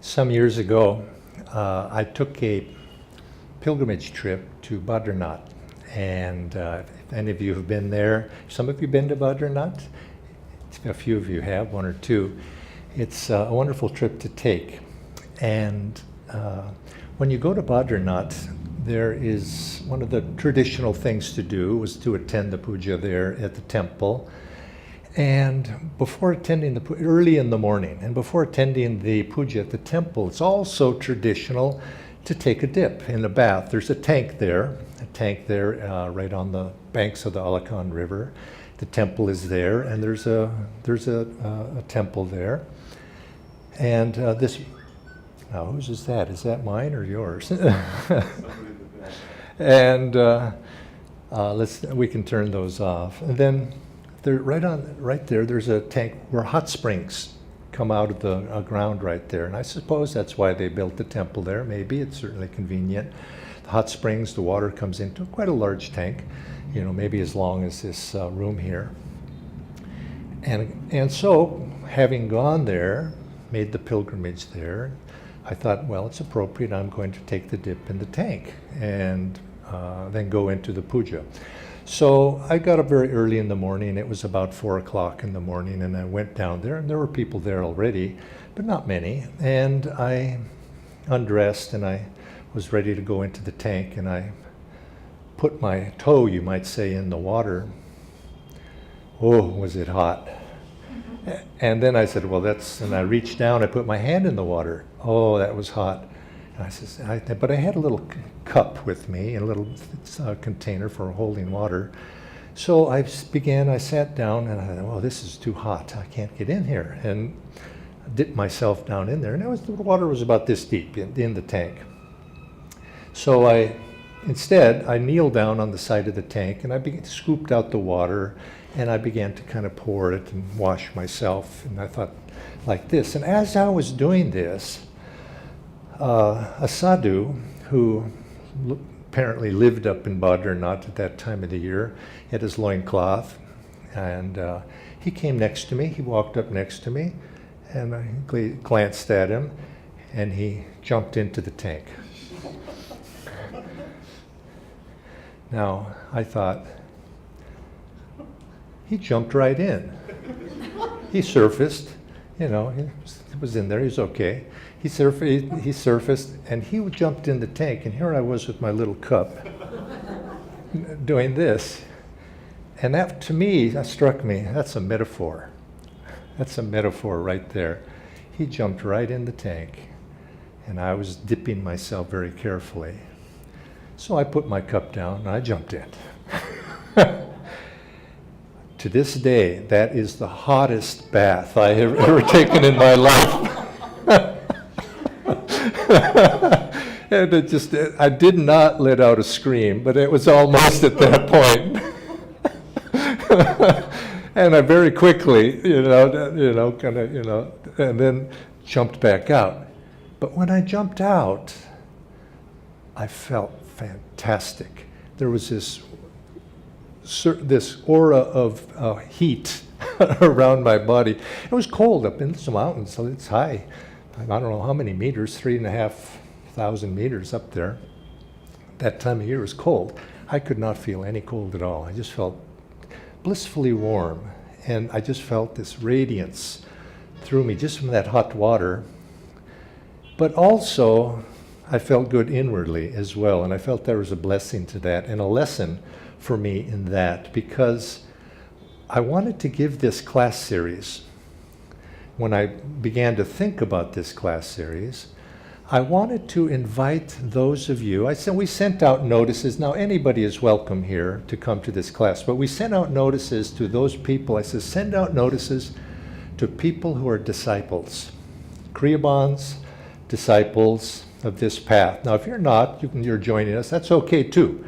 Some years ago, I took a pilgrimage trip to Badrinath, and if any of you have been there, some of you have been to Badrinath? A few of you have, one or two. It's a wonderful trip to take, and when you go to Badrinath, there is one of the traditional things to do was to attend the puja there at the temple. And before attending the early in the morning, and before attending the puja at the temple, it's also traditional to take a dip in the bath. There's a tank there right on the banks of the Alakan River. The temple is there, and there's a temple there. And this, now whose is that? Is that mine or yours? And we can turn those off. And then right there, there's a tank where hot springs come out of the ground right there. And I suppose that's why they built the temple there. Maybe it's certainly convenient. The hot springs, the water comes into quite a large tank, maybe as long as this room here. And so, having gone there, made the pilgrimage there, I thought, well, it's appropriate. I'm going to take the dip in the tank and then go into the puja. So I got up very early in the morning. It was about 4 o'clock in the morning, and I went down there, and there were people there already, but not many. And I undressed, and I was ready to go into the tank, and I put my toe, you might say, in the water. Oh, was it hot. And then I said, and I reached down, I put my hand in the water. Oh, that was hot. And I said, but I had a little cup with me, a little container for holding water. So I sat down, and I thought, this is too hot. I can't get in here. And I dipped myself down in there, and the water was about this deep in the tank. So instead, I kneeled down on the side of the tank, and I scooped out the water, and I began to kind of pour it and wash myself. And I thought, like this. And as I was doing this, a sadhu who apparently lived up in Badrinath at that time of the year had his loincloth, and he came next to me. He walked up next to me, and I glanced at him, and he jumped into the tank. Now, I thought, he jumped right in. He surfaced, he was in there, he was okay. He surfaced, and he jumped in the tank, and here I was with my little cup doing this. And that, to me, that struck me, that's a metaphor. That's a metaphor right there. He jumped right in the tank, and I was dipping myself very carefully. So I put my cup down, and I jumped in. To this day, that is the hottest bath I have ever taken in my life. And I did not let out a scream, but it was almost at that point. And I very quickly, and then jumped back out. But when I jumped out, I felt fantastic. There was this aura of heat around my body. It was cold up in the mountains, so it's high. I don't know how many meters, 3,500 meters up there. That time of year was cold. I could not feel any cold at all. I just felt blissfully warm, and I just felt this radiance through me just from that hot water. But also, I felt good inwardly as well, and I felt there was a blessing to that and a lesson for me in that, because I wanted to give this class series. When I began to think about this class series, I wanted to invite those of you, we sent out notices. Now anybody is welcome here to come to this class, but we sent out notices to those people. I said, send out notices to people who are disciples, Kriyabans, disciples of this path. Now if you're not, you're joining us, that's okay too.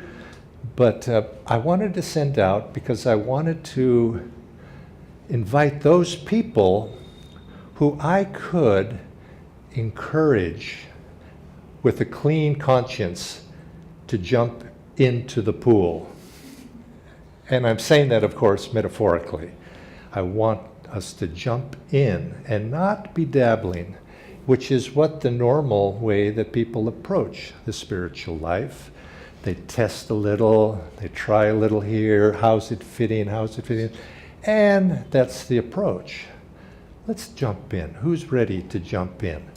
But I wanted to send out because I wanted to invite those people who I could encourage with a clean conscience to jump into the pool. And I'm saying that, of course, metaphorically. I want us to jump in and not be dabbling which is what the normal way that people approach the spiritual life. They test a little, they try a little here, how's it fitting, and that's the approach. Let's jump in. Who's ready to jump in?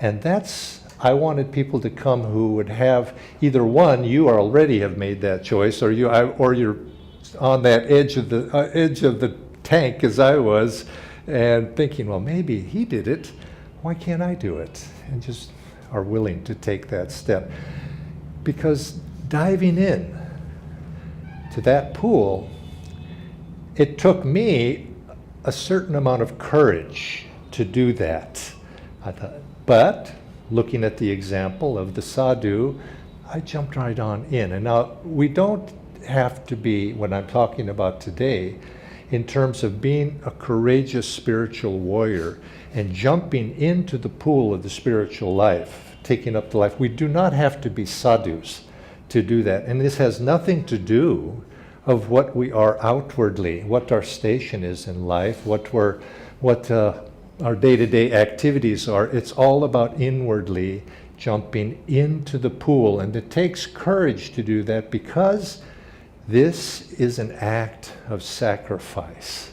And I wanted people to come who would have either one, you already have made that choice, or you're on that edge of the tank as I was, and thinking, well, maybe he did it. Why can't I do it? And just are willing to take that step. Because diving in to that pool, it took me a certain amount of courage to do that. But looking at the example of the sadhu, I jumped right on in. And now we don't have to be, what I'm talking about today, in terms of being a courageous spiritual warrior and jumping into the pool of the spiritual life, taking up the life. We do not have to be sadhus to do that. And this has nothing to do of what we are outwardly, what our station is in life, what our day-to-day activities are. It's all about inwardly jumping into the pool. And it takes courage to do that because this is an act of sacrifice.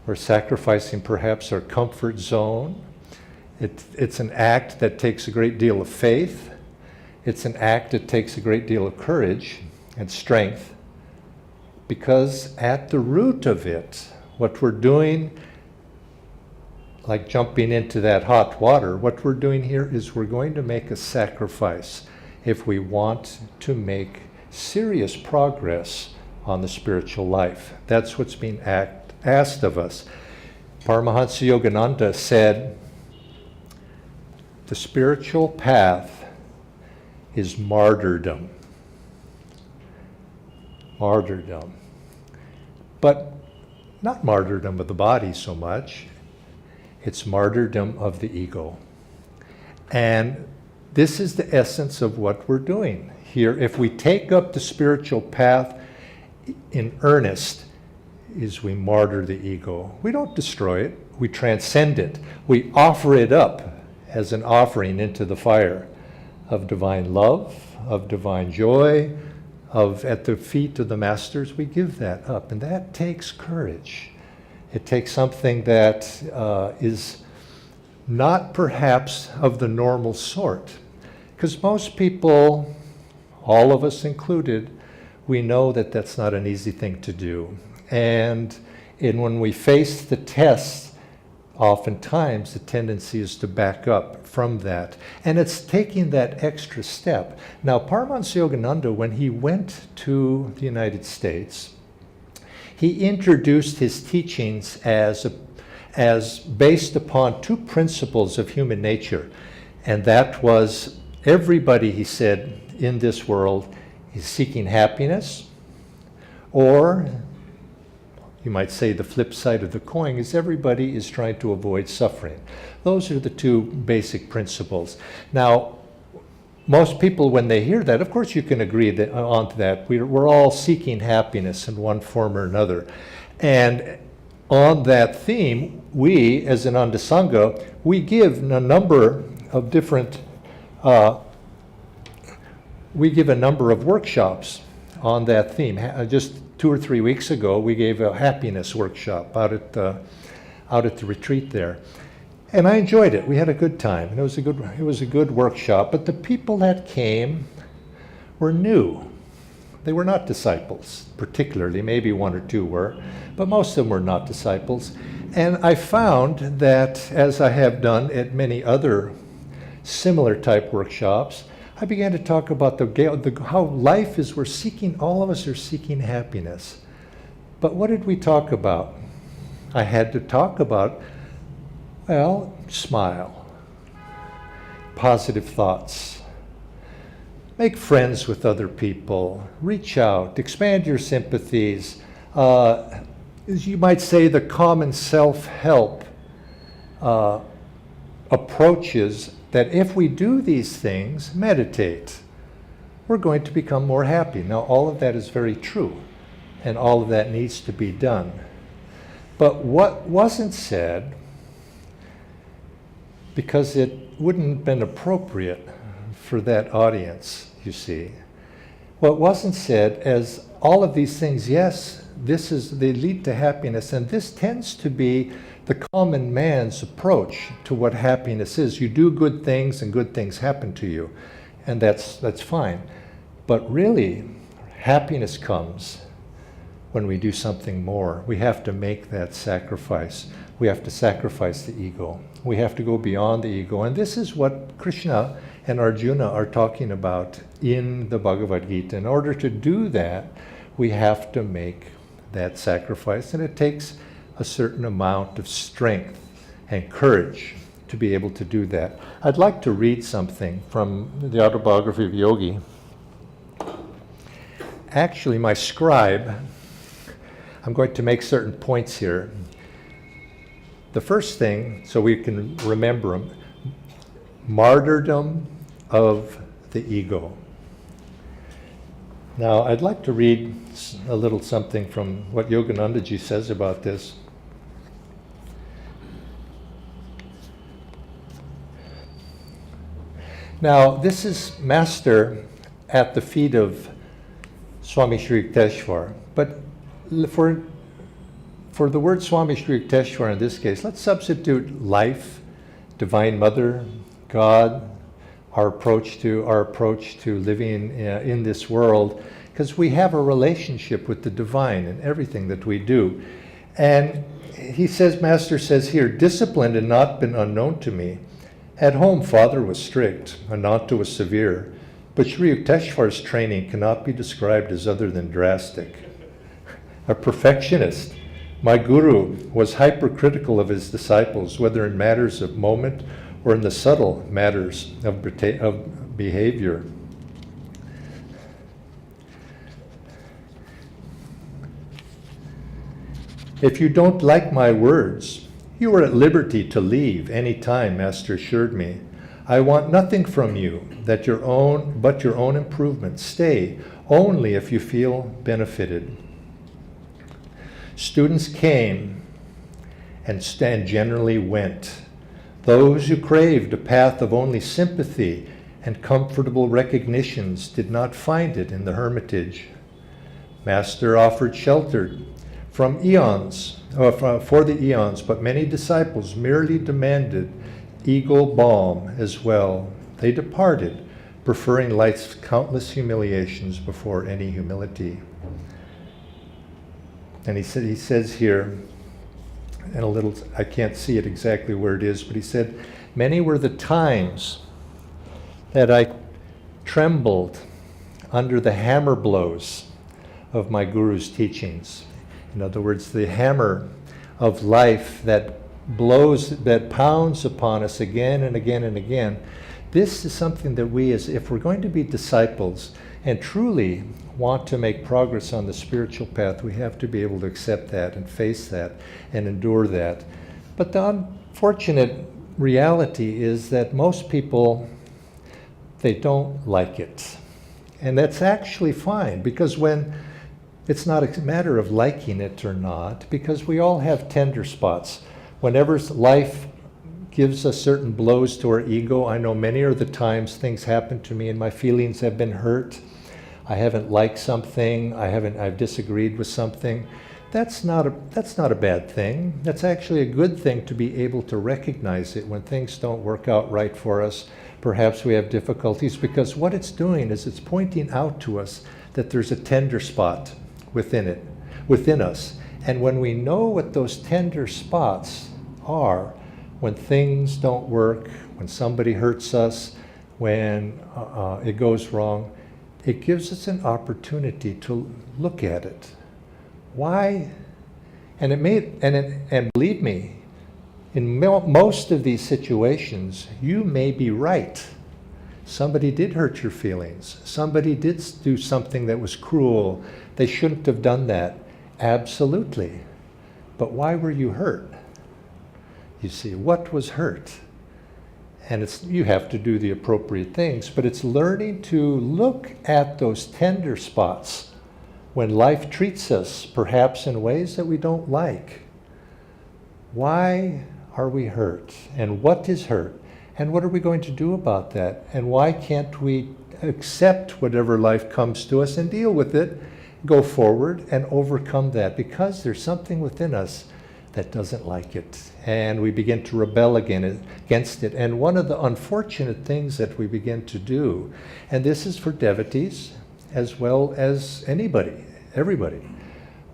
We're sacrificing perhaps our comfort zone. It's an act that takes a great deal of faith. It's an act that takes a great deal of courage and strength, because at the root of it, what we're doing, like jumping into that hot water, what we're doing here is we're going to make a sacrifice if we want to make serious progress on the spiritual life. That's what's being asked of us. Paramahansa Yogananda said, the spiritual path is martyrdom. Martyrdom. But not martyrdom of the body so much. It's martyrdom of the ego. And this is the essence of what we're doing here. If we take up the spiritual path in earnest, is we martyr the ego. We don't destroy it. We transcend it. We offer it up as an offering into the fire of divine love, of divine joy, at the feet of the masters. We give that up. And that takes courage. It takes something that is not perhaps of the normal sort. Because most people, all of us included, we know that that's not an easy thing to do. And when we face the tests, oftentimes the tendency is to back up from that. And it's taking that extra step. Now, Paramahansa Yogananda, when he went to the United States, he introduced his teachings as based upon two principles of human nature. And that was, everybody, he said, in this world is seeking happiness, or you might say the flip side of the coin is everybody is trying to avoid suffering. Those are the two basic principles. Now, most people, when they hear that, of course you can agree on that. We're all seeking happiness in one form or another. And on that theme, we, as Ananda Sangha, we give a number of different, we give a number of workshops on that theme. Just 2 or 3 weeks ago, we gave a happiness workshop out at the retreat there. And I enjoyed it. We had a good time. And it was a good workshop. But the people that came were new. They were not disciples, particularly. Maybe 1 or 2 were. But most of them were not disciples. And I found that, as I have done at many other similar type workshops, I began to talk about how life is, all of us are seeking happiness. But what did we talk about? I had to talk about, well, smile, positive thoughts, make friends with other people, reach out, expand your sympathies. As you might say, the common self-help approaches that if we do these things, meditate, we're going to become more happy. Now, all of that is very true, and all of that needs to be done. But what wasn't said, because it wouldn't have been appropriate for that audience, you see. What wasn't said as all of these things, yes, they lead to happiness, and this tends to be the common man's approach to what happiness is. You do good things and good things happen to you, and that's fine. But really, happiness comes when we do something more. We have to make that sacrifice. We have to sacrifice the ego. We have to go beyond the ego. And this is what Krishna and Arjuna are talking about in the Bhagavad Gita. In order to do that, we have to make that sacrifice. And it takes a certain amount of strength and courage to be able to do that. I'd like to read something from the autobiography of Yogi. Actually, my scribe, I'm going to make certain points here. The first thing, so we can remember them, martyrdom of the ego. Now, I'd like to read a little something from what Yoganandaji says about this. Now, this is Master at the feet of Swami Shri Yukteswar, but for the word Swami Shri Yukteswar in this case, let's substitute life, Divine Mother, God, our approach to living in this world, because we have a relationship with the divine in everything that we do. And he says, Master says here, discipline had not been unknown to me. At home, Father was strict, Ananda was severe, but Sri Yukteswar's training cannot be described as other than drastic. A perfectionist, my guru was hypercritical of his disciples, whether in matters of moment or in the subtle matters of behavior. If you don't like my words, you are at liberty to leave any time, Master assured me. I want nothing from you but your own improvement. Stay only if you feel benefited. Students came and generally went. Those who craved a path of only sympathy and comfortable recognitions did not find it in the hermitage. Master offered shelter for the eons, but many disciples merely demanded ego balm as well. They departed, preferring life's countless humiliations before any humility. And he says here, and a little, I can't see it exactly where it is, but he said, many were the times that I trembled under the hammer blows of my guru's teachings. In other words, the hammer of life that pounds upon us again and again and again. This is something that we, as if we're going to be disciples and truly want to make progress on the spiritual path, we have to be able to accept that and face that and endure that. But the unfortunate reality is that most people, they don't like it. And that's actually fine, because when it's not a matter of liking it or not, because we all have tender spots. Whenever life gives us certain blows to our ego, I know many are the times things happen to me and my feelings have been hurt. I haven't liked something, I've disagreed with something. That's not a bad thing. That's actually a good thing, to be able to recognize it when things don't work out right for us. Perhaps we have difficulties, because what it's doing is it's pointing out to us that there's a tender spot within us. And when we know what those tender spots are, when things don't work, when somebody hurts us, when it goes wrong, it gives us an opportunity to look at it. Why? And believe me, in most of these situations, you may be right. Somebody did hurt your feelings. Somebody did do something that was cruel. They shouldn't have done that. Absolutely. But why were you hurt? You see, what was hurt? And you have to do the appropriate things, but it's learning to look at those tender spots when life treats us perhaps in ways that we don't like. Why are we hurt? And what is hurt? And what are we going to do about that? And why can't we accept whatever life comes to us and deal with it, go forward and overcome that? Because there's something within us that doesn't like it. And we begin to rebel against it. And one of the unfortunate things that we begin to do, and this is for devotees as well as anybody, everybody,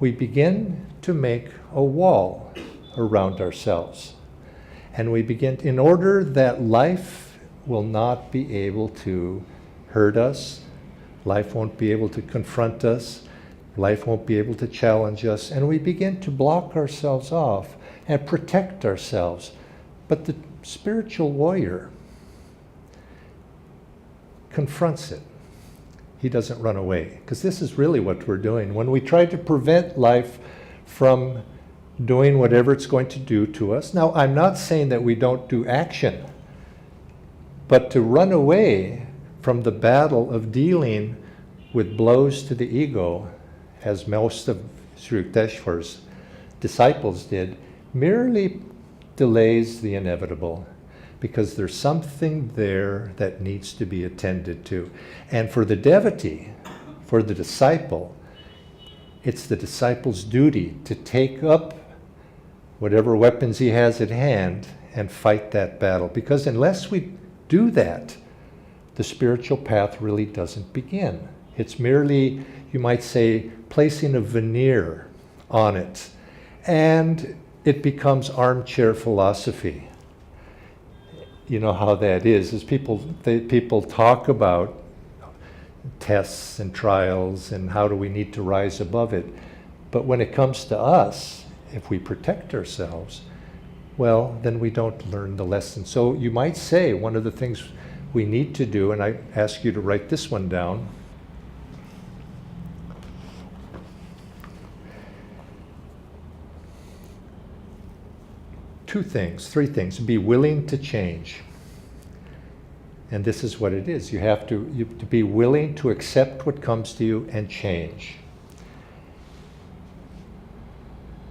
we begin to make a wall around ourselves. And we begin, in order that life will not be able to hurt us, life won't be able to confront us, life won't be able to challenge us, and we begin to block ourselves off and protect ourselves. But the spiritual warrior confronts it. He doesn't run away, because this is really what we're doing. When we try to prevent life from doing whatever it's going to do to us. Now, I'm not saying that we don't do action, but to run away from the battle of dealing with blows to the ego, as most of Sri Yukteswar's disciples did, merely delays the inevitable, because there's something there that needs to be attended to. And for the devotee, for the disciple, it's the disciple's duty to take up whatever weapons he has at hand and fight that battle. Because unless we do that, the spiritual path really doesn't begin. It's merely, you might say, placing a veneer on it. And it becomes armchair philosophy. You know how that is people talk about tests and trials and how do we need to rise above it. But when it comes to us, if we protect ourselves, well, then we don't learn the lesson. So you might say one of the things we need to do, and I ask you to write this one down, three things. Be willing to change. And this is what it is. You have to be willing to accept what comes to you and change.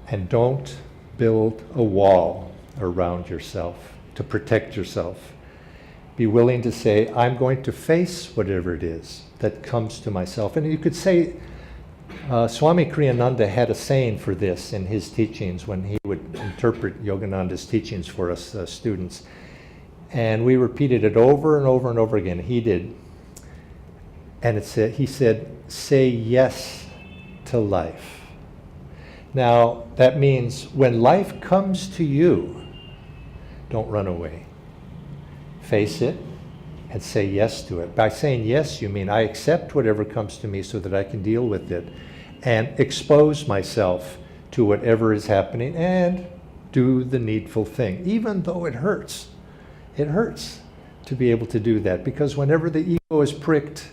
And don't build a wall around yourself to protect yourself. Be willing to say, I'm going to face whatever it is that comes to myself. And you could say, Swami Kriyananda had a saying for this in his teachings when he would interpret Yogananda's teachings for us students. And we repeated it over and over and over again. He did. And he said, say yes to life. Now, that means when life comes to you, don't run away. Face it and say yes to it. By saying yes, you mean I accept whatever comes to me so that I can deal with it and expose myself to whatever is happening and do the needful thing, even though it hurts. It hurts to be able to do that, because whenever the ego is pricked,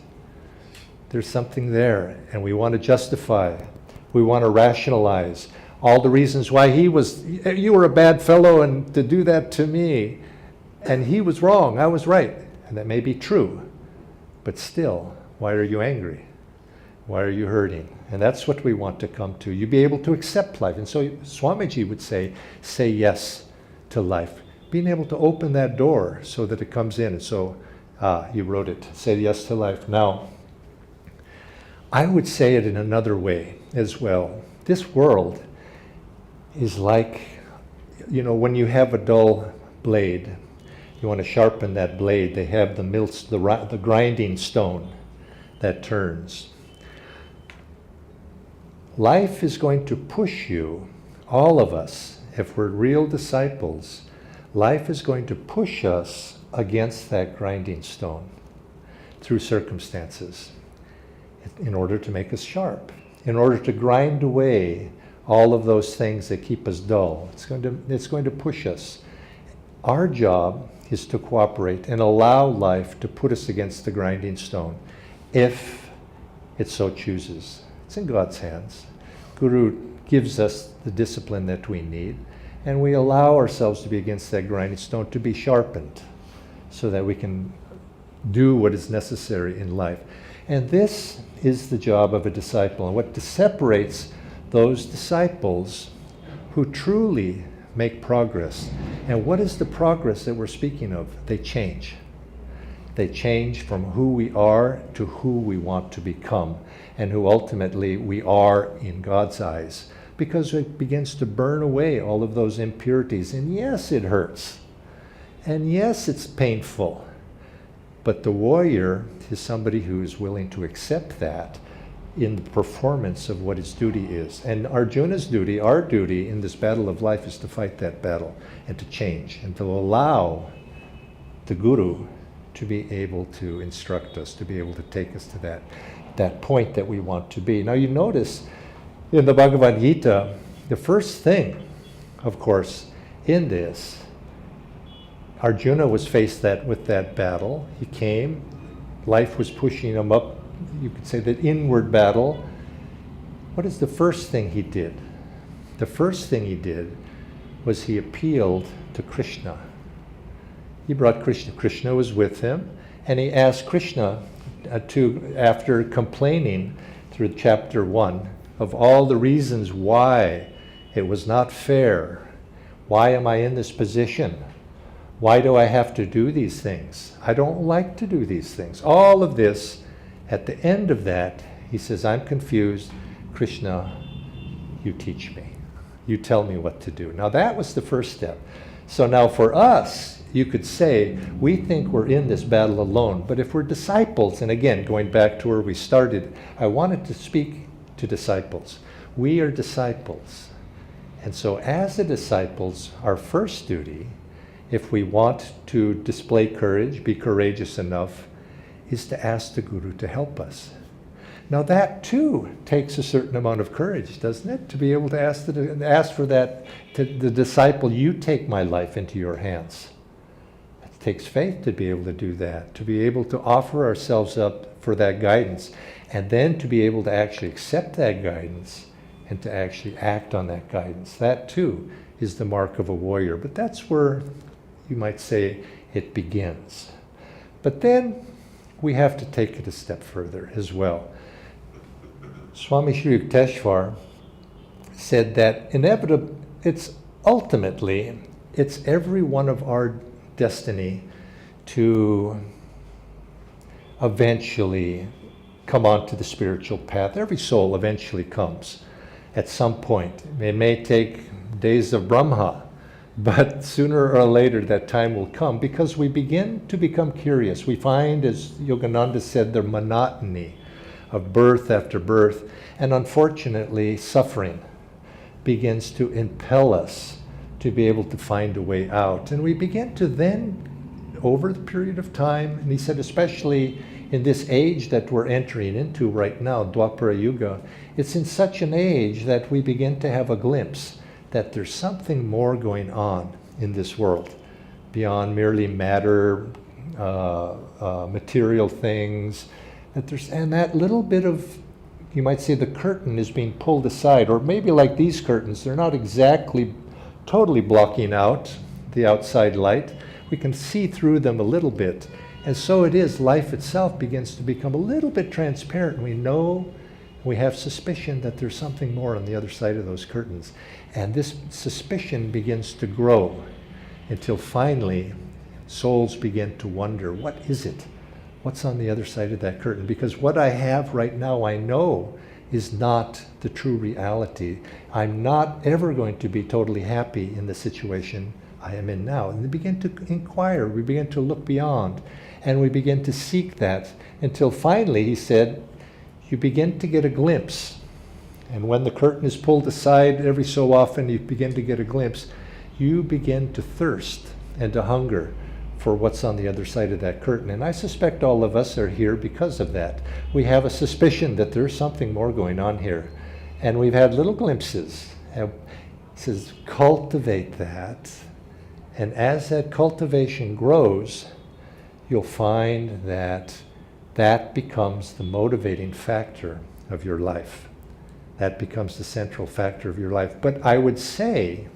there's something there, and we want to justify, we want to rationalize all the reasons why you were a bad fellow and to do that to me, and he was wrong, I was right. And that may be true, but still, why are you angry? Why are you hurting? And that's what we want to come to. You be able to accept life. And so Swamiji would say yes to life. Being able to open that door so that it comes in. And so, you wrote it, say yes to life. Now, I would say it in another way as well. This world is like, when you have a dull blade, you want to sharpen that blade, they have the grinding stone that turns. Life is going to push you, all of us, if we're real disciples, life is going to push us against that grinding stone through circumstances in order to make us sharp, in order to grind away all of those things that keep us dull. It's going to push us. Our job is to cooperate and allow life to put us against the grinding stone, if it so chooses. It's in God's hands. Guru gives us the discipline that we need, and we allow ourselves to be against that grinding stone, to be sharpened, so that we can do what is necessary in life. And this is the job of a disciple. And what separates those disciples who truly make progress. And what is the progress that we're speaking of? They change. They change from who we are to who we want to become, and who ultimately we are in God's eyes, because it begins to burn away all of those impurities. And yes, it hurts. And yes, it's painful. But the warrior is somebody who is willing to accept that in the performance of what his duty is. And Arjuna's duty, our duty in this battle of life, is to fight that battle and to change and to allow the Guru to be able to instruct us, to be able to take us to that point that we want to be. Now you notice in the Bhagavad Gita, the first thing, of course, in this, Arjuna was faced with that battle. He came, life was pushing him up, you could say that inward battle. What is the first thing he did? The first thing he did was he appealed to Krishna. He brought Krishna. Krishna was with him, and he asked Krishna after complaining through chapter 1 of all the reasons why it was not fair. Why am I in this position? Why do I have to do these things? I don't like to do these things. All of this, at the end of that, he says, I'm confused. Krishna, you teach me. You tell me what to do. Now that was the first step. So now for us, you could say, we think we're in this battle alone, but if we're disciples, and again, going back to where we started, I wanted to speak to disciples. We are disciples. And so as the disciples, our first duty, if we want to display courage, be courageous enough, is to ask the Guru to help us. Now that too takes a certain amount of courage, doesn't it? To be able to ask for that, to the disciple, you take my life into your hands. It takes faith to be able to do that, to be able to offer ourselves up for that guidance, and then to be able to actually accept that guidance and to actually act on that guidance. That too is the mark of a warrior. But that's where you might say it begins. But then we have to take it a step further as well. Swami Shri Yukteswar said that inevitably, it's every one of our destiny to eventually come onto the spiritual path. Every soul eventually comes at some point. It may take days of Brahma, but sooner or later that time will come, because we begin to become curious. We find, as Yogananda said, the monotony of birth after birth, and unfortunately suffering begins to impel us to be able to find a way out. And we begin to then, over the period of time, and he said especially in this age that we're entering into right now, Dwapara Yuga, it's in such an age that we begin to have a glimpse that there's something more going on in this world beyond merely matter, material things. And that little bit of, you might say, the curtain is being pulled aside, or maybe like these curtains, they're not exactly totally blocking out the outside light. We can see through them a little bit. And so it is, life itself begins to become a little bit transparent. We know, we have suspicion that there's something more on the other side of those curtains. And this suspicion begins to grow until finally souls begin to wonder, what is it? What's on the other side of that curtain? Because what I have right now, I know, is not the true reality. I'm not ever going to be totally happy in the situation I am in now. And we begin to inquire, we begin to look beyond, and we begin to seek that until finally, he said, you begin to get a glimpse. And when the curtain is pulled aside every so often, you begin to get a glimpse. You begin to thirst and to hunger for what's on the other side of that curtain. And I suspect all of us are here because of that. We have a suspicion that there's something more going on here. And we've had little glimpses. And it says, cultivate that. And as that cultivation grows, you'll find that that becomes the motivating factor of your life. That becomes the central factor of your life. But I would say,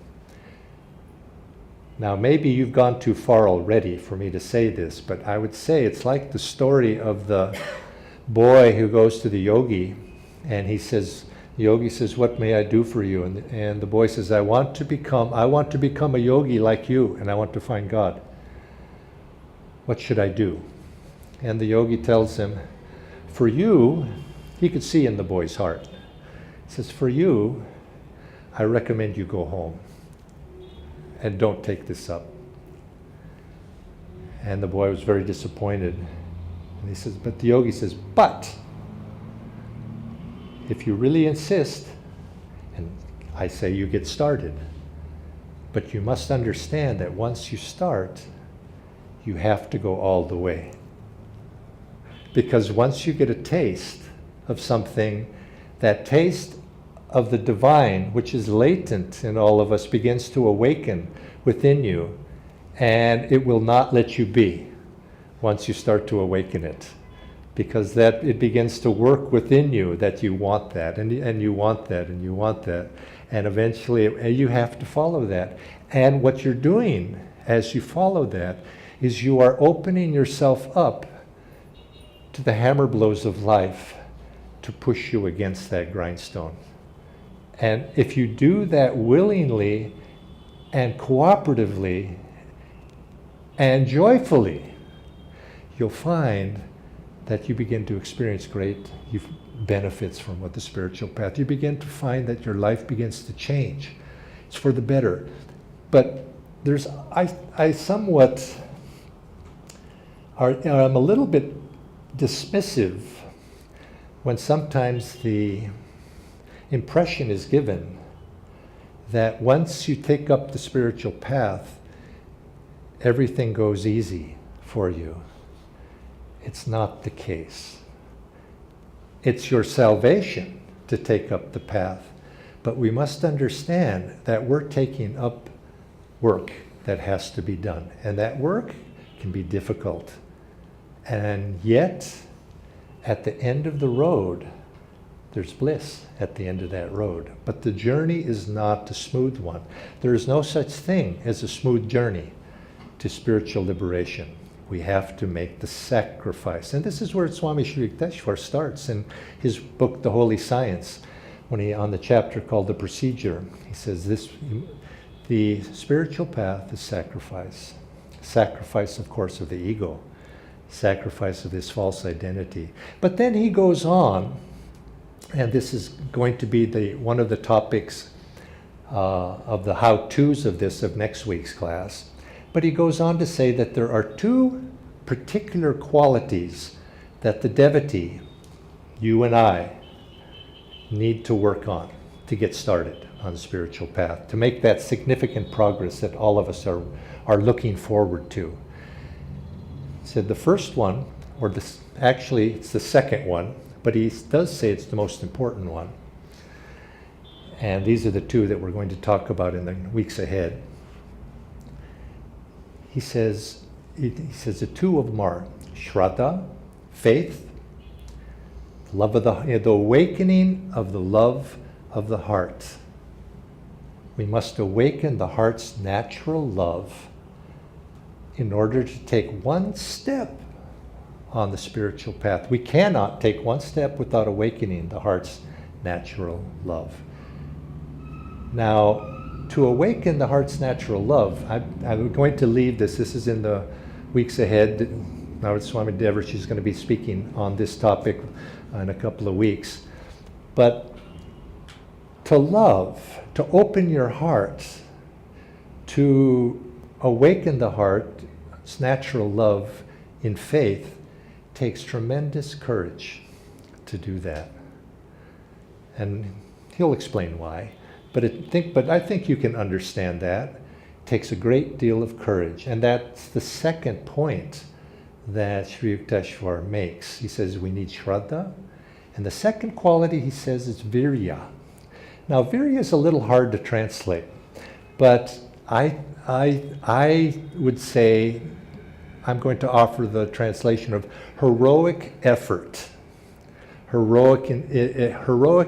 now maybe you've gone too far already for me to say this, but I would say it's like the story of the boy who goes to the yogi and he says, The yogi says, what may I do for you? And the boy says, I want to become a yogi like you, and I want to find God. What should I do? And the yogi tells him, for you, he could see in the boy's heart. He says, for you, I recommend you go home and don't take this up. And the boy was very disappointed. And he says, but the yogi says, but if you really insist, and I say you get started, but you must understand that once you start, you have to go all the way. Because once you get a taste of something, that taste of the divine, which is latent in all of us, begins to awaken within you, and it will not let you be once you start to awaken it. Because that it begins to work within you that you want that, and you want that, and you want that. And eventually you have to follow that. And what you're doing as you follow that is you are opening yourself up to the hammer blows of life to push you against that grindstone. And if you do that willingly and cooperatively and joyfully, you'll find that you begin to experience great benefits from what the spiritual path. You begin to find that your life begins to change. It's for the better. But I somewhat I'm a little bit dismissive when sometimes the impression is given that once you take up the spiritual path, everything goes easy for you. It's not the case. It's your salvation to take up the path. But we must understand that we're taking up work that has to be done. And that work can be difficult. And yet, at the end of the road, there's bliss at the end of that road. But the journey is not a smooth one. There is no such thing as a smooth journey to spiritual liberation. We have to make the sacrifice. And this is where Swami Sri Yukteswar starts in his book, The Holy Science, when he, on the chapter called The Procedure, he says the spiritual path is sacrifice. Sacrifice, of course, of the ego. Sacrifice of this false identity. But then he goes on, and this is going to be one of the topics of the how-tos of next week's class. But he goes on to say that there are two particular qualities that the devotee, you and I, need to work on to get started on the spiritual path, to make that significant progress that all of us are looking forward to. He said the first one, actually it's the second one, but he does say it's the most important one. And these are the two that we're going to talk about in the weeks ahead. He says the two of them are Shraddha, faith, love of the awakening of the love of the heart. We must awaken the heart's natural love in order to take one step on the spiritual path. We cannot take one step without awakening the heart's natural love. Now, to awaken the heart's natural love, I'm going to leave this. This is in the weeks ahead. Nayaswami Devarshi is going to be speaking on this topic in a couple of weeks. But to love, to open your heart, to awaken the heart's natural love in faith, takes tremendous courage to do that. And he'll explain why. But I think you can understand that. It takes a great deal of courage. And that's the second point that Sri Yukteswar makes. He says we need Shraddha. And the second quality, he says, is Virya. Now, Virya is a little hard to translate. But I would say, I'm going to offer the translation of heroic effort. Heroic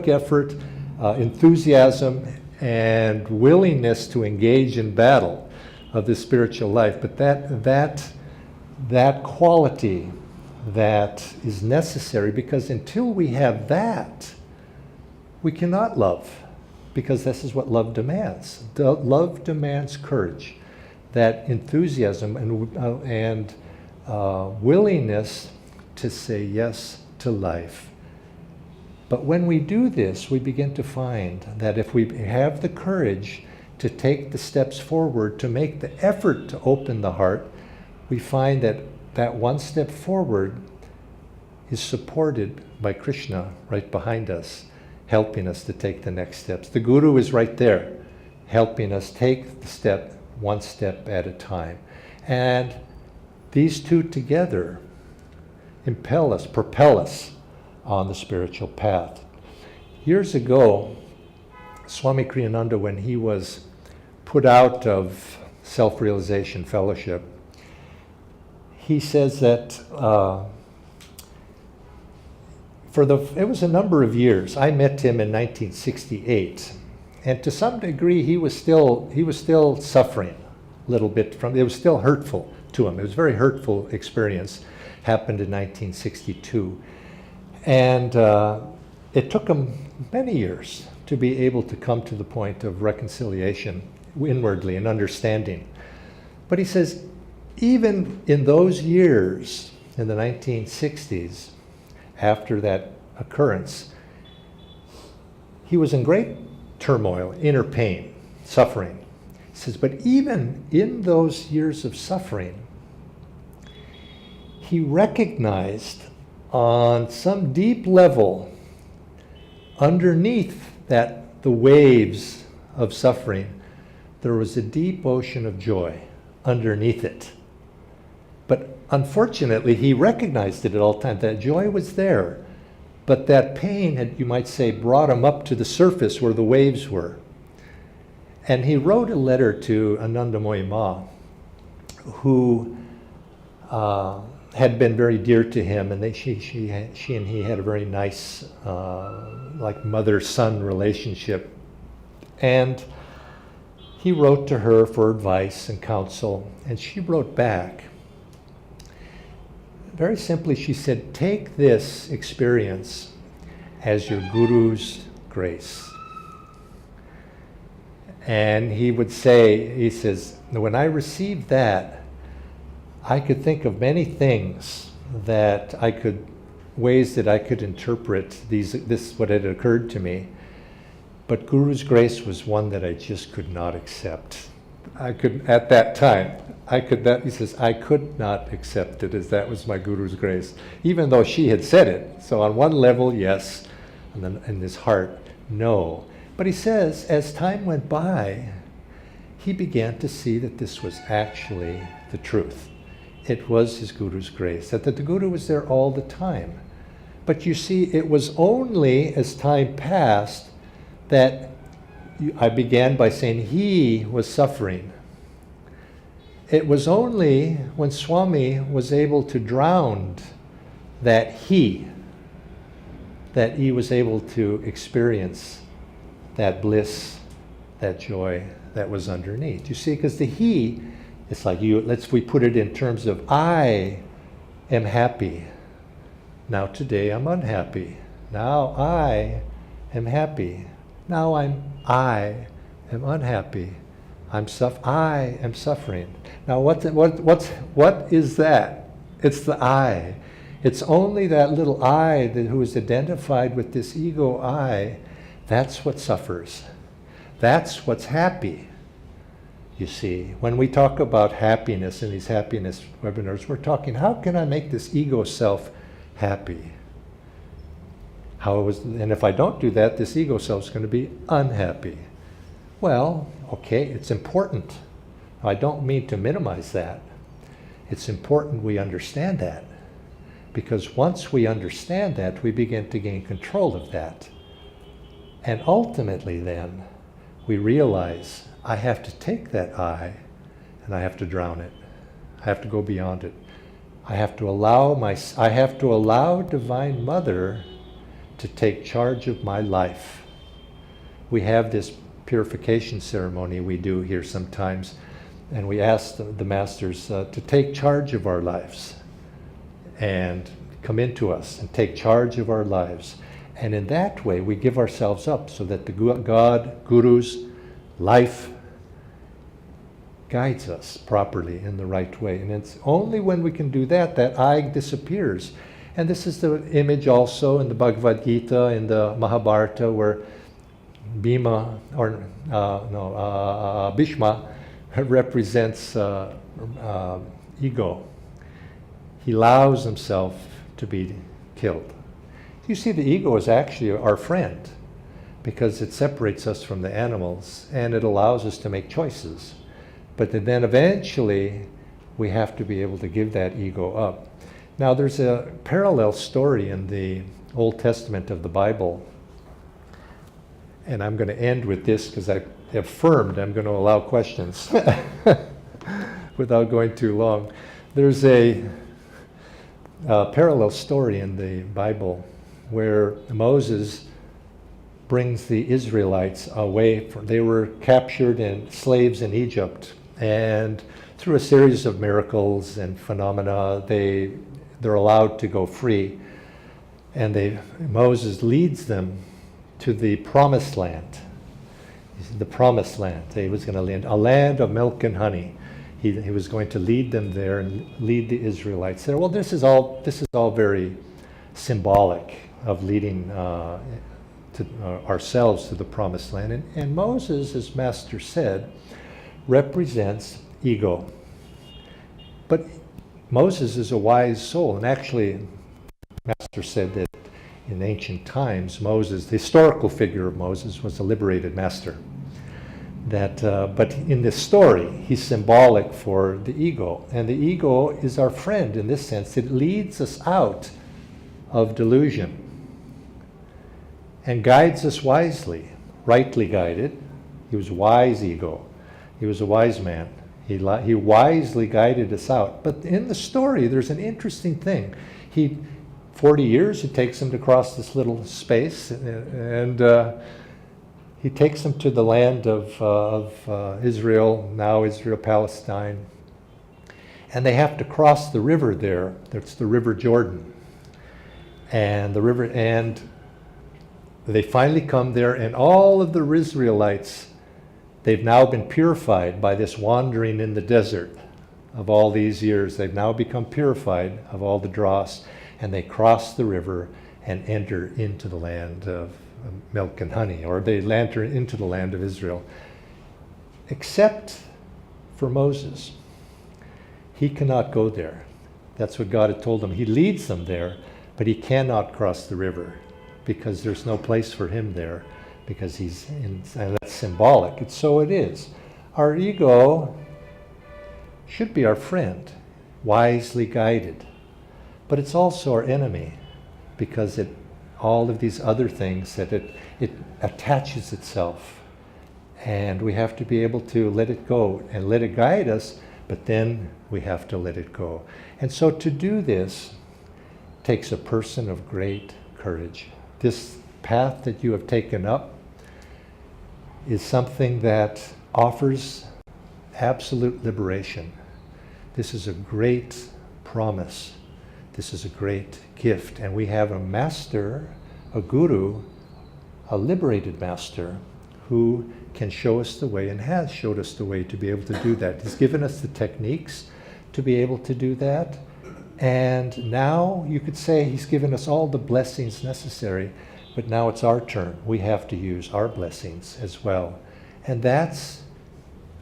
effort, enthusiasm, and willingness to engage in battle of the spiritual life. But that quality that is necessary, because until we have that, we cannot love, because this is what love demands. Love demands courage, that enthusiasm and willingness to say yes to life. But when we do this, we begin to find that if we have the courage to take the steps forward, to make the effort to open the heart, we find that that one step forward is supported by Krishna right behind us, helping us to take the next steps. The Guru is right there, helping us take the step, one step at a time. And these two together propel us on the spiritual path. Years ago, Swami Kriyananda, when he was put out of self-realization fellowship, he says that it was a number of years. I met him in 1968, and to some degree he was still suffering a little bit from it. Was still hurtful to him. It was a very hurtful experience. Happened in 1962, and it took him many years to be able to come to the point of reconciliation inwardly and understanding. But he says, even in those years, in the 1960s, after that occurrence, he was in great turmoil, inner pain, suffering. He says, but even in those years of suffering, he recognized on some deep level, underneath the waves of suffering, there was a deep ocean of joy underneath it. But unfortunately, he recognized it at all times. That joy was there, but that pain had, you might say, brought him up to the surface where the waves were. And he wrote a letter to Ananda Ma, who had been very dear to him, and she and he had a very nice, like mother-son relationship. And he wrote to her for advice and counsel, and she wrote back. Very simply, she said, take this experience as your Guru's grace. And he says, when I received that, I could think of many things ways that I could interpret what had occurred to me. But Guru's grace was one that I just could not accept. At that time, he says, I could not accept it, as that was my Guru's grace, even though she had said it. So on one level, yes, and then in his heart, no. But he says, as time went by, he began to see that this was actually the truth. It was his Guru's grace, that the Guru was there all the time. But you see, it was only as time passed that I began by saying he was suffering. It was only when Swami was able to drown that he was able to experience that bliss, that joy that was underneath. You see, because the he, it's like we put it in terms of I am happy. Now today I'm unhappy. Now I am happy. Now I am unhappy. I am suffering. Now what is that? It's the I. It's only that little I who is identified with this ego I. That's what suffers. That's what's happy. You see, when we talk about happiness in these happiness webinars, we're talking, how can I make this ego self happy? And if I don't do that, this ego self is going to be unhappy. Well, okay, it's important. I don't mean to minimize that. It's important we understand that. Because once we understand that, we begin to gain control of that. And ultimately then, we realize I have to take that I and I have to drown it. I have to go beyond it. I have to allow Divine Mother to take charge of my life. We have this purification ceremony we do here sometimes, and we ask the masters to take charge of our lives and come into us and take charge of our lives. And in that way, we give ourselves up so that the God, Guru's life guides us properly in the right way. And it's only when we can do that that I disappears. And this is the image also in the Bhagavad Gita, in the Mahabharata, where Bhima, or Bhishma represents ego. He allows himself to be killed. You see, the ego is actually our friend because it separates us from the animals and it allows us to make choices. But then eventually we have to be able to give that ego up. Now there's a parallel story in the Old Testament of the Bible. And I'm going to end with this because I affirmed I'm going to allow questions without going too long. There's a parallel story in the Bible where Moses brings the Israelites away from, they were captured and slaves in Egypt, and through a series of miracles and phenomena, they're allowed to go free. And Moses leads them to the promised land. The promised land. He was going to land a land of milk and honey. He was going to lead them there and lead the Israelites there. Well, this is all very symbolic of leading ourselves to the promised land. And Moses, as Master said, represents ego. But Moses is a wise soul, and actually, Master said that in ancient times, Moses, the historical figure of Moses, was a liberated master. But in this story, he's symbolic for the ego. And the ego is our friend in this sense. It leads us out of delusion and guides us wisely, rightly guided. He was wise ego. He was a wise man. He wisely guided us out. But in the story, there's an interesting thing. 40 years it takes him to cross this little space, and he takes them to the land of Israel, now Israel, Palestine. And they have to cross the river there. That's the River Jordan. And they finally come there, and all of the Israelites, they've now been purified by this wandering in the desert of all these years. They've now become purified of all the dross, and they cross the river and enter into the land of milk and honey, or they enter into the land of Israel. Except for Moses. He cannot go there. That's what God had told him. He leads them there, but he cannot cross the river because there's no place for him there, because and that's symbolic. And so it is. Our ego should be our friend, wisely guided. But it's also our enemy, because all of these other things that it attaches itself, and we have to be able to let it go and let it guide us, but then we have to let it go. And so to do this takes a person of great courage. This path that you have taken up is something that offers absolute liberation. This is a great promise. This is a great gift. And we have a master, a guru, a liberated master who can show us the way and has showed us the way to be able to do that. He's given us the techniques to be able to do that. And now you could say he's given us all the blessings necessary, but now it's our turn. We have to use our blessings as well. And that's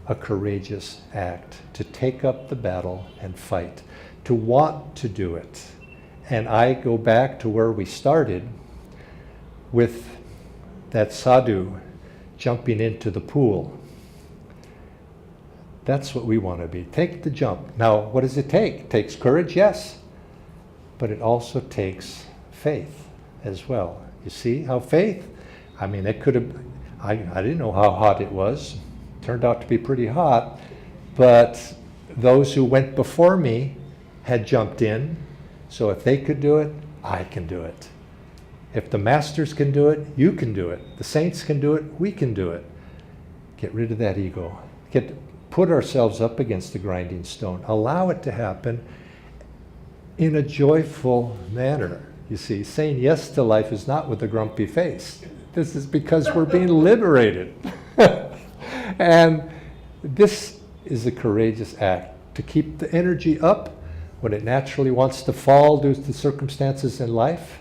a courageous act, to take up the battle and fight, to want to do it. And I go back to where we started with that sadhu jumping into the pool. That's what we want to be. Take the jump. Now, what does it take? It takes courage, yes, but it also takes faith as well. You see how faith, it could have, I didn't know how hot it was. Turned out to be pretty hot, but those who went before me had jumped in, so if they could do it, I can do it. If the masters can do it, you can do it. The saints can do it, we can do it. Get rid of that ego. Put ourselves up against the grinding stone. Allow it to happen in a joyful manner. You see, saying yes to life is not with a grumpy face. This is because we're being liberated. And this is a courageous act, to keep the energy up when it naturally wants to fall due to circumstances in life.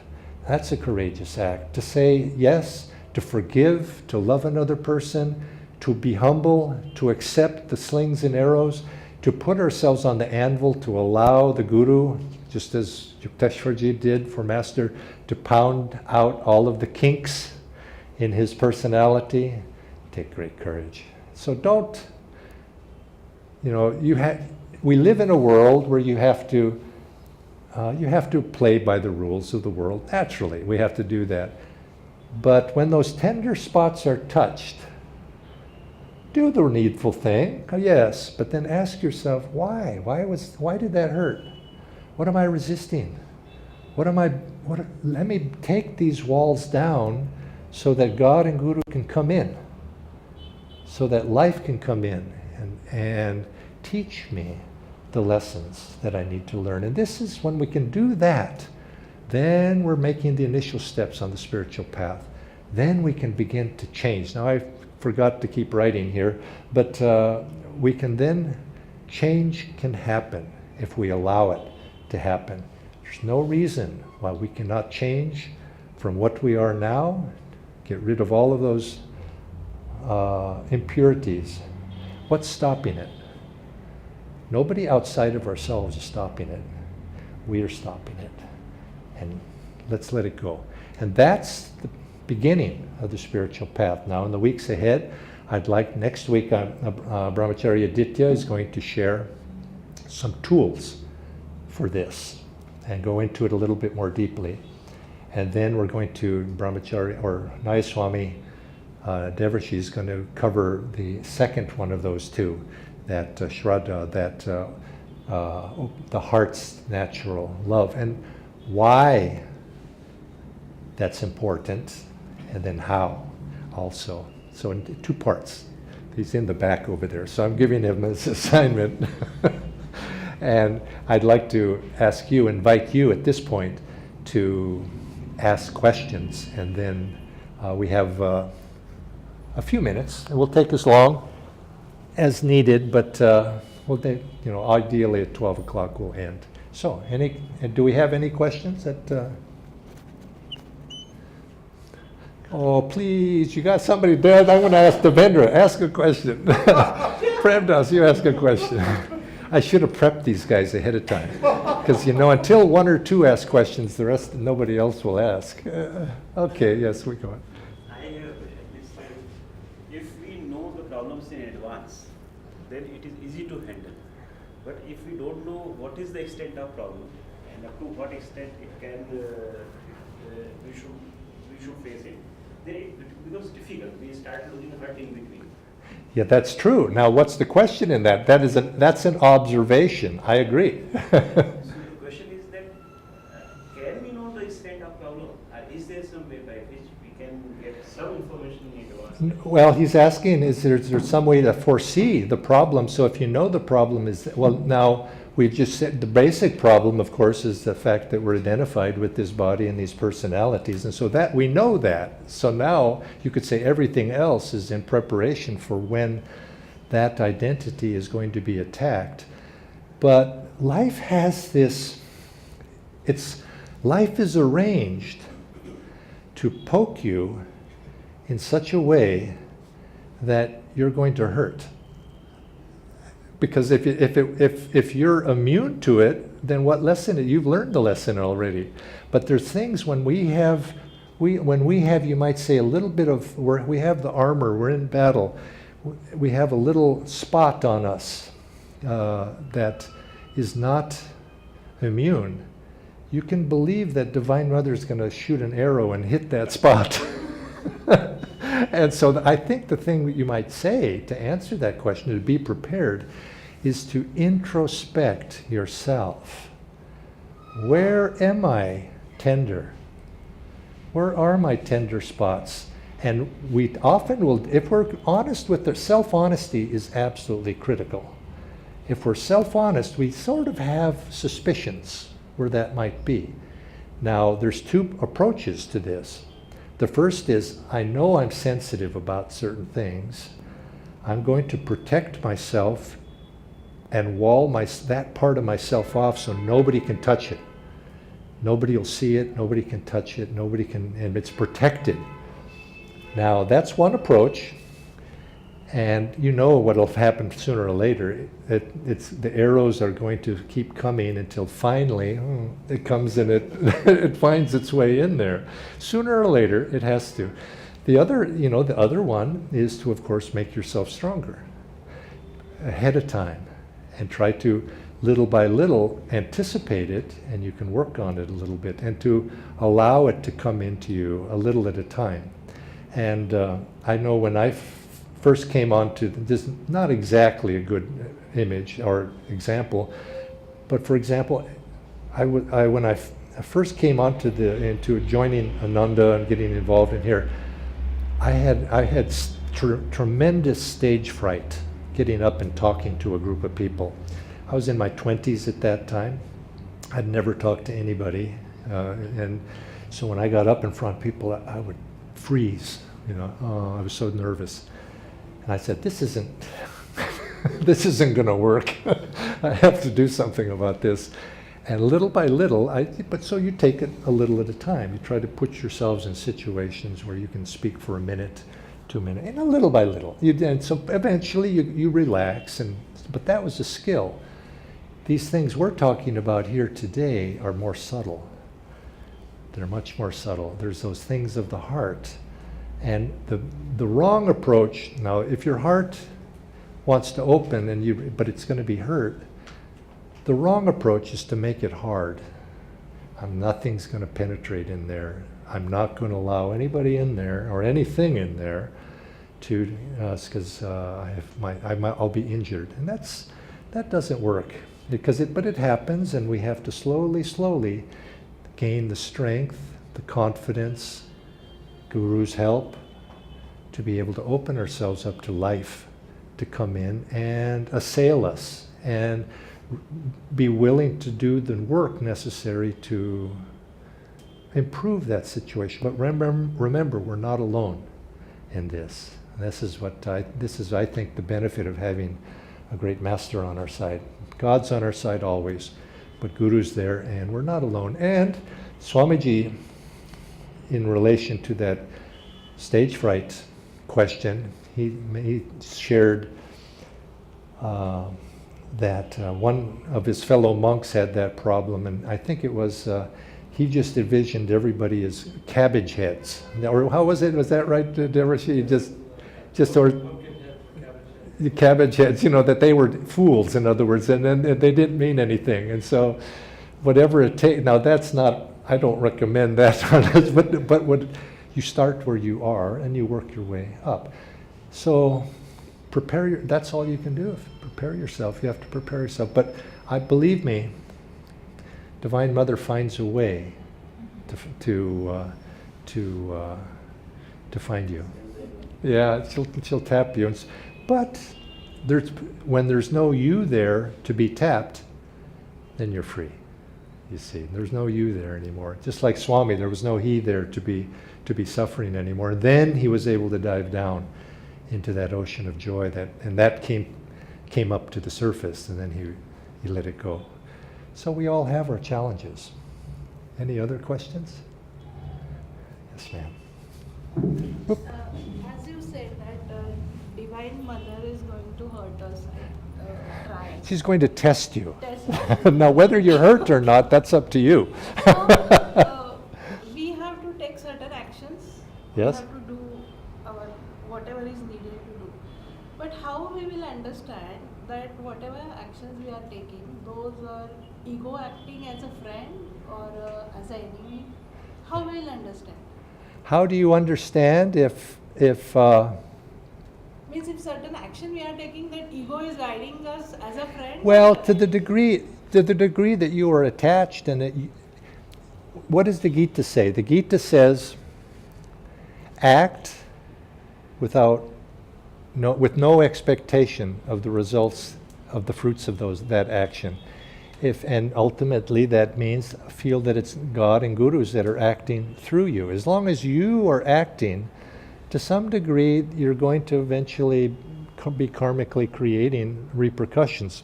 That's a courageous act. To say yes, to forgive, to love another person, to be humble, to accept the slings and arrows, to put ourselves on the anvil, to allow the Guru, just as Yukteswarji did for Master, to pound out all of the kinks in his personality. Take great courage. So don't, we live in a world where you have to play by the rules of the world. Naturally, we have to do that. But when those tender spots are touched, do the needful thing, yes, but then ask yourself, why? Why did that hurt? What am I resisting? Let me take these walls down so that God and Guru can come in, so that life can come in and teach me the lessons that I need to learn. And this is when we can do that, then we're making the initial steps on the spiritual path. Then we can begin to change. Now, I forgot to keep writing here, but change can happen if we allow it to happen. There's no reason why we cannot change from what we are now, get rid of all of those impurities. What's stopping it? Nobody outside of ourselves is stopping it. We are stopping it. And let's let it go. And that's the beginning of the spiritual path. Now, in the weeks ahead, I'd like next week, Brahmacharya Aditya is going to share some tools for this and go into it a little bit more deeply. And then we're going to, Brahmacharya, or Nayaswami Devarshi is going to cover the second one of those two, that Shraddha, that the heart's natural love, and why that's important, and then how also. So in two parts. He's in the back over there, so I'm giving him this assignment. And I'd like to invite you at this point to ask questions, and then we have a few minutes. It will take as long as needed, but ideally at 12 o'clock we'll end. So, do we have any questions? Oh, please, you got somebody there? I'm going to ask Devendra. Ask a question. Premdas, you ask a question. I should have prepped these guys ahead of time, because until one or two ask questions, the rest nobody else will ask. Okay, yes, we go on. I have a question. If we know the problems in advance, then it is easy to handle. But if we don't know what is the extent of problem and up to what extent it can, we should face it, then it becomes difficult. We start losing hurt in between. Yeah, that's true. Now, what's the question in that? That's an observation. I agree. So the question is that, can we know the extent of problem? Is there some way by which we can get some information in advance? Well, he's asking, is there some way to foresee the problem? So if you know the problem is, now we've just said the basic problem, of course, is the fact that we're identified with this body and these personalities. And so that we know that. So now you could say everything else is in preparation for when that identity is going to be attacked. But life has this, life is arranged to poke you in such a way that you're going to hurt. Because if you're immune to it, then what lesson? You've learned the lesson already. But there's things when we have, you might say, a little bit of, we have the armor, we're in battle, we have a little spot on us that is not immune. You can believe that Divine Mother is going to shoot an arrow and hit that spot. And so I think the thing that you might say to answer that question, to be prepared, is to introspect yourself. Where am I tender? Where are my tender spots? And we often will, if we're honest with our self-honesty is absolutely critical. If we're self-honest, we sort of have suspicions where that might be. Now, there's two approaches to this. The first is, I know I'm sensitive about certain things. I'm going to protect myself and wall that part of myself off so nobody can touch it. Nobody will see it, nobody can touch it, nobody can, and it's protected. Now, that's one approach, and you know what'll happen sooner or later. The arrows are going to keep coming until finally it comes and it finds its way in there. Sooner or later, it has to. The other one is to, of course, make yourself stronger ahead of time and try to, little by little, anticipate it, and you can work on it a little bit, and to allow it to come into you a little at a time. And I know when I first came onto this, not exactly a good image or example, but for example, when I first came into joining Ananda and getting involved in here, I had tremendous stage fright getting up and talking to a group of people. I was in my 20s at that time. I'd never talked to anybody, and so when I got up in front of people, I would freeze. I was so nervous, and I said, "This isn't going to work. I have to do something about this." And little by little, but so you take it a little at a time. You try to put yourselves in situations where you can speak for a minute, 2 minutes, and little by little. And so eventually you relax, but that was a skill. These things we're talking about here today are more subtle. They're much more subtle. There's those things of the heart. And the wrong approach, now if your heart wants to open but it's going to be hurt, the wrong approach is to make it hard. Nothing's going to penetrate in there. I'm not going to allow anybody in there or anything in there because I'll be injured. And that doesn't work. But it happens, and we have to slowly gain the strength, the confidence, Guru's help, to be able to open ourselves up to life, to come in and assail us, and be willing to do the work necessary to improve that situation. But remember, we're not alone in this. This is, I think, the benefit of having a great master on our side. God's on our side always, but Guru's there, and we're not alone. And Swamiji, in relation to that stage fright question, he shared that one of his fellow monks had that problem, and I think it was he just envisioned everybody as cabbage heads. Or how was it? Was that right, Deborah? The cabbage heads, that they were fools, in other words, and then they didn't mean anything. And so whatever it takes, now that's not, I don't recommend that, but you start where you are and you work your way up. So that's all you can do. Prepare yourself. You have to prepare yourself. But believe me, Divine Mother finds a way to find you. Yeah, she'll tap you. But when there's no you there to be tapped, then you're free. You see, there's no you there anymore. Just like Swami, there was no he there to be suffering anymore. And then he was able to dive down into that ocean of joy, and that came up to the surface, and then he let it go. So we all have our challenges. Any other questions? Yes, ma'am. As you said that Divine Mother is going to hurt us at trials. She's going to test you. Test Now, whether you're hurt or not, that's up to you. So, we have to take certain actions. Yes. We have to do whatever is needed to do. But how we will understand that whatever actions we are taking, those are ego acting as a friend or as an enemy? How we will understand? How do you understand if Means if certain action we are taking, that ego is guiding us as a friend? well, to the degree that you are attached, and what does the Gita say? The Gita says, act with no expectation of the results of the fruits of that action. And ultimately that means feel that it's God and gurus that are acting through you. As long as you are acting, to some degree, you're going to eventually be karmically creating repercussions.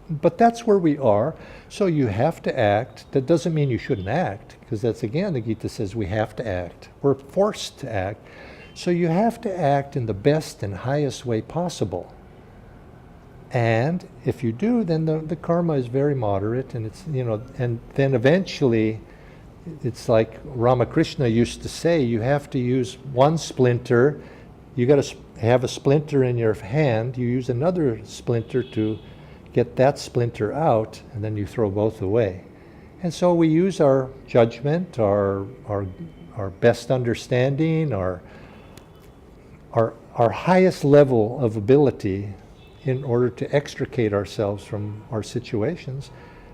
But that's where we are. So you have to act. That doesn't mean you shouldn't act, because that's, again, the Gita says we have to act. We're forced to act. So you have to act in the best and highest way possible. And if you do, then the karma is very moderate, and it's, and then eventually, it's like Ramakrishna used to say, you have to use one splinter. You got to have a splinter in your hand. You use another splinter to get that splinter out, and then you throw both away. And so we use our judgment, our best understanding, our highest level of ability in order to extricate ourselves from our situations.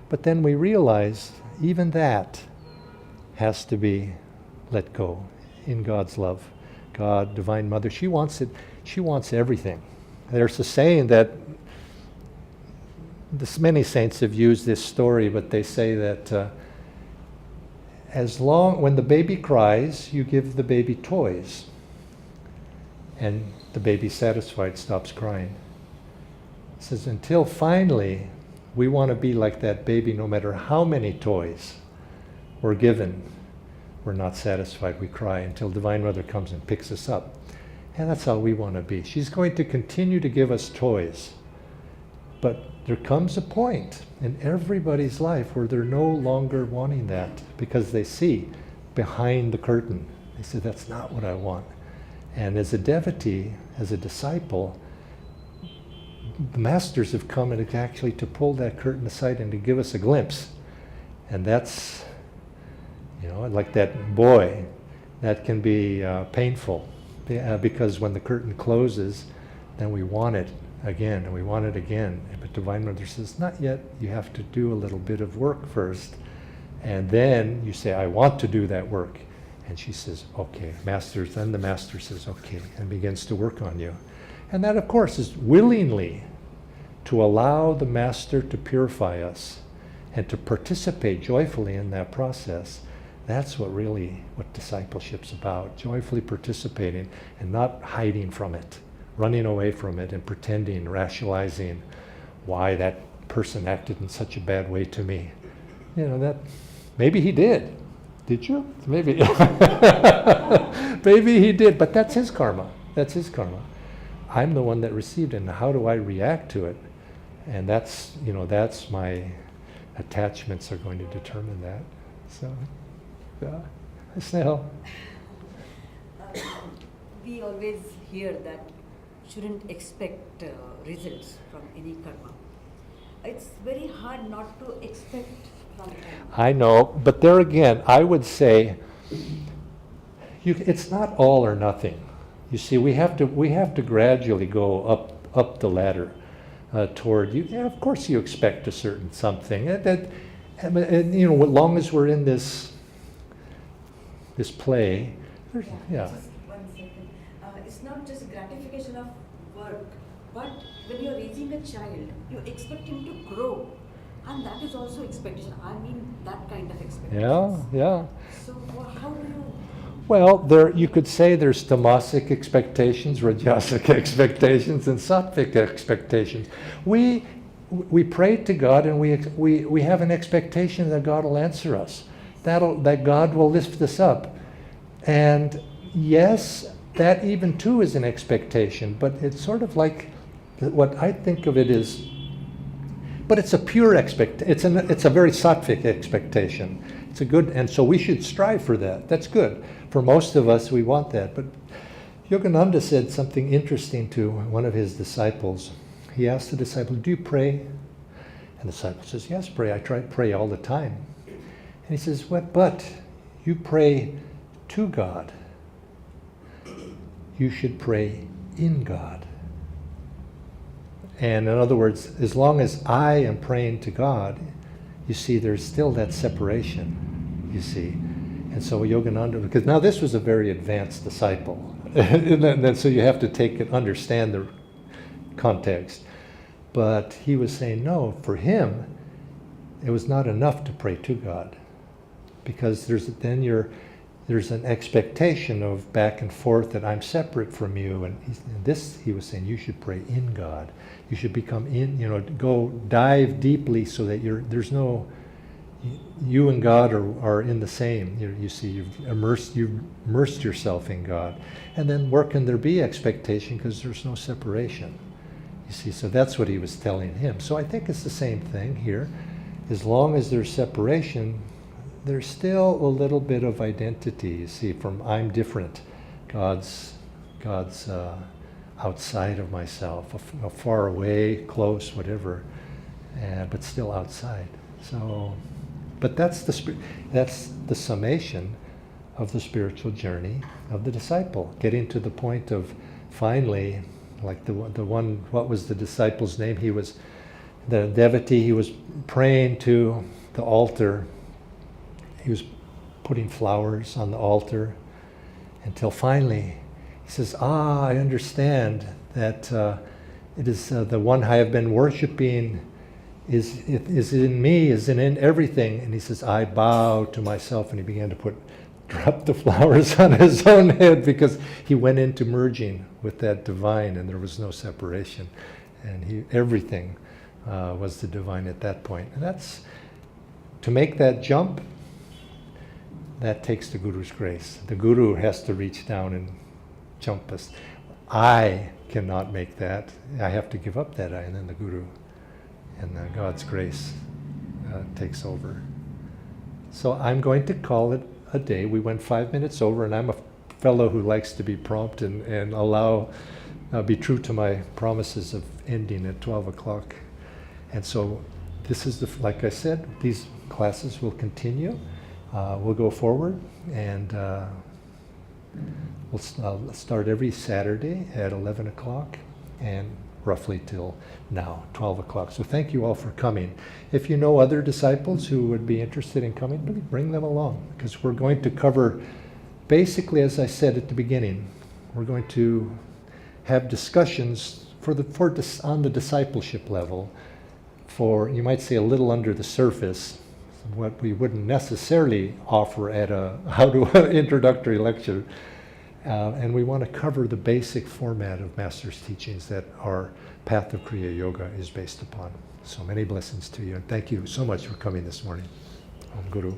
But then we realize even that has to be let go in God's love. God, Divine Mother, she wants it. She wants everything. There's a saying that many saints have used this story, but they say that when the baby cries, you give the baby toys, and the baby satisfied stops crying. It says until finally we want to be like that baby, no matter how many toys we're given, we're not satisfied. We cry until Divine Mother comes and picks us up. And that's how we want to be. She's going to continue to give us toys. But there comes a point in everybody's life where they're no longer wanting that, because they see behind the curtain. They say, that's not what I want. And as a devotee, as a disciple, the masters have come and actually to pull that curtain aside and to give us a glimpse. And that's, like that boy, that can be painful, because when the curtain closes, then we want it again, and we want it again. But Divine Mother says, not yet. You have to do a little bit of work first. And then you say, I want to do that work. And she says, okay, Masters. Then the Master says, okay, and begins to work on you. And that, of course, is willingly to allow the Master to purify us and to participate joyfully in that process. That's what discipleship's about, joyfully participating and not hiding from it, running away from it and pretending, rationalizing why that person acted in such a bad way to me. That maybe he did. Did you? Maybe. Maybe he did, but that's his karma. That's his karma. I'm the one that received it, and how do I react to it? And that's my attachments are going to determine that. So, yeah. Snell. We always hear that shouldn't expect results from any karma. It's very hard not to expect from karma. I know, but there again, I would say it's not all or nothing. You see, we have to gradually go up the ladder toward you. Yeah, of course, you expect a certain something. And as long as we're in this play, yeah. Just 1 second. It's not just gratification of work, but when you're raising a child, you expect him to grow, and that is also expectation. I mean, that kind of expectation. Yeah. So how do you? Well, you could say there's tamasic expectations, rajasic expectations, and sattvic expectations. We pray to God, and we have an expectation that God will answer us, that God will lift us up. And yes, that even too is an expectation, but it's sort of like what I think of it is, but it's a pure expectation. It's a very sattvic expectation. It's a good, and so we should strive for that. That's good. For most of us, we want that. But Yogananda said something interesting to one of his disciples. He asked the disciple, do you pray? And the disciple says, yes, I try to pray all the time. And he says, what? But you pray to God. You should pray in God. And in other words, as long as I am praying to God, you see, there's still that separation, you see. And so Yogananda, because now this was a very advanced disciple, and so you have to understand the context. But he was saying, no, for him, it was not enough to pray to God, because there's an expectation of back and forth that I'm separate from you, and he was saying you should pray in God. You should become go dive deeply so that you and God are in the same. You see, you've immersed yourself in God, and then where can there be expectation, because there's no separation. You see, so that's what he was telling him. So I think it's the same thing here. As long as there's separation, there's still a little bit of identity. You see, from I'm different, God's outside of myself, far away, close, whatever, but still outside. So, but that's the summation of the spiritual journey of the disciple, getting to the point of finally, like the one, what was the disciple's name? He was the devotee. He was praying to the altar. He was putting flowers on the altar until finally he says, I understand that it is the one I have been worshiping is in me, is in everything. And he says, I bow to myself. And he began to drop the flowers on his own head, because he went into merging with that divine, and there was no separation. And everything was the divine at that point. And that's, to make that jump, that takes the Guru's grace. The Guru has to reach down and jump us. I cannot make that. I have to give up that I, and then the Guru and God's grace takes over. So I'm going to call it a day. We went 5 minutes over, and I'm a fellow who likes to be prompt and be true to my promises of ending at 12 o'clock. And so this is like I said, these classes will continue. We'll go forward, and we'll start every Saturday at 11 o'clock and roughly till now, 12 o'clock. So thank you all for coming. If you know other disciples who would be interested in coming, bring them along, because we're going to cover, basically, as I said at the beginning, we're going to have discussions on the discipleship level, for, you might say, a little under the surface, what we wouldn't necessarily offer at a introductory lecture. And we want to cover the basic format of Master's teachings that our path of Kriya Yoga is based upon. So many blessings to you, and thank you so much for coming this morning. Om Guru.